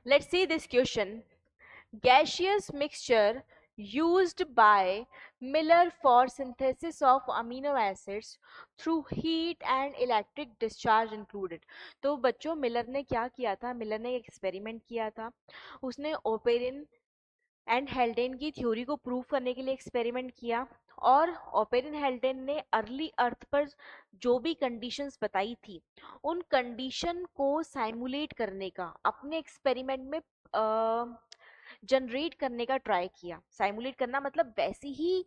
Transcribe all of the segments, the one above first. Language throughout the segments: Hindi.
Let's see this question. Gaseous mixture used by Miller for synthesis of amino acids through heat and electric discharge included. तो बच्चों मिलर ने क्या किया था, मिलर ने एक एक्सपेरिमेंट किया था. उसने ओपेरिन एंड हेल्डेन की थ्योरी को प्रूव करने के लिए एक्सपेरिमेंट किया. और ओपेरिन हेल्डेन ने अर्ली अर्थ पर जो भी कंडीशंस बताई थी उन कंडीशन को साइमुलेट करने का अपने एक्सपेरिमेंट में जनरेट करने का ट्राई किया. साइमुलेट करना मतलब वैसी ही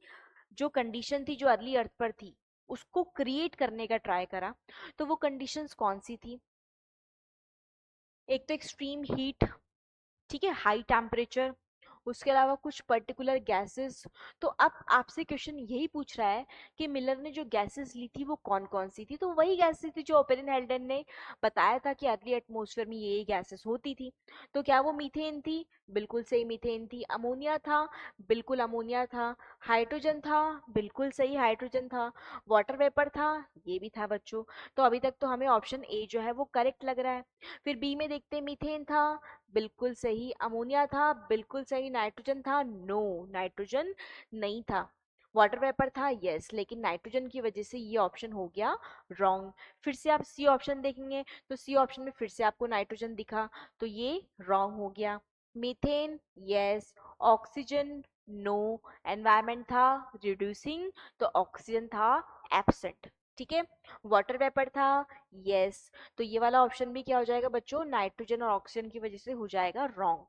जो कंडीशन थी जो अर्ली अर्थ पर थी उसको क्रिएट करने का ट्राई करा. तो वो कंडीशंस कौन सी थी? एक तो एक्सट्रीम हीट, ठीक है, हाई टेम्परेचर, उसके अलावा कुछ पर्टिकुलर गैसेस. तो अब आपसे क्वेश्चन यही पूछ रहा है कि मिलर ने जो गैसेस ली थी वो कौन कौन सी थी. तो वही गैसेस थी जो ओपेरिन हेल्डेन ने बताया था कि अर्ली एटमॉस्फेयर में ये गैसेस होती थी. तो क्या वो मीथेन थी? बिल्कुल सही मीथेन थी. अमोनिया था? बिल्कुल अमोनिया था. हाइड्रोजन था? बिल्कुल सही हाइड्रोजन था. वाटर वेपर था? ये भी था बच्चों. तो अभी तक तो हमें ऑप्शन ए जो है वो करेक्ट लग रहा है. फिर बी में देखते हैं. मीथेन था? बिल्कुल सही. अमोनिया था? बिल्कुल सही. नाइट्रोजन था? नो, नाइट्रोजन नहीं था. वाटर वेपर था? यस, लेकिन नाइट्रोजन की वजह से ये ऑप्शन हो गया रॉन्ग. फिर से आप सी ऑप्शन देखेंगे तो सी ऑप्शन में फिर से आपको नाइट्रोजन दिखा, तो ये रॉन्ग हो गया. Methane yes, oxygen no, environment था रिड्यूसिंग, तो ऑक्सीजन था एब्सेंट. ठीक है. वाटर वेपर था? यस. तो ये वाला ऑप्शन भी क्या हो जाएगा बच्चों? नाइट्रोजन और ऑक्सीजन की वजह से हो जाएगा रॉन्ग.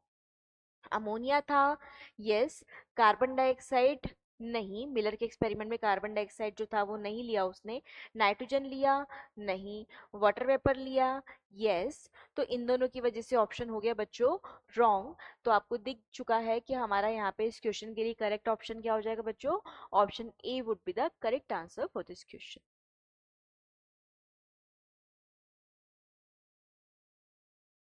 अमोनिया था? यस. Carbon dioxide? नहीं, मिलर के एक्सपेरिमेंट में कार्बन डाइऑक्साइड जो था वो नहीं लिया उसने. नाइट्रोजन लिया? नहीं. वाटर वेपर लिया? यस. तो इन दोनों की वजह से ऑप्शन हो गया बच्चों रॉन्ग. तो आपको दिख चुका है कि हमारा यहाँ पे इस क्वेश्चन के लिए करेक्ट ऑप्शन क्या हो जाएगा बच्चों? Option A would be the correct answer for this question.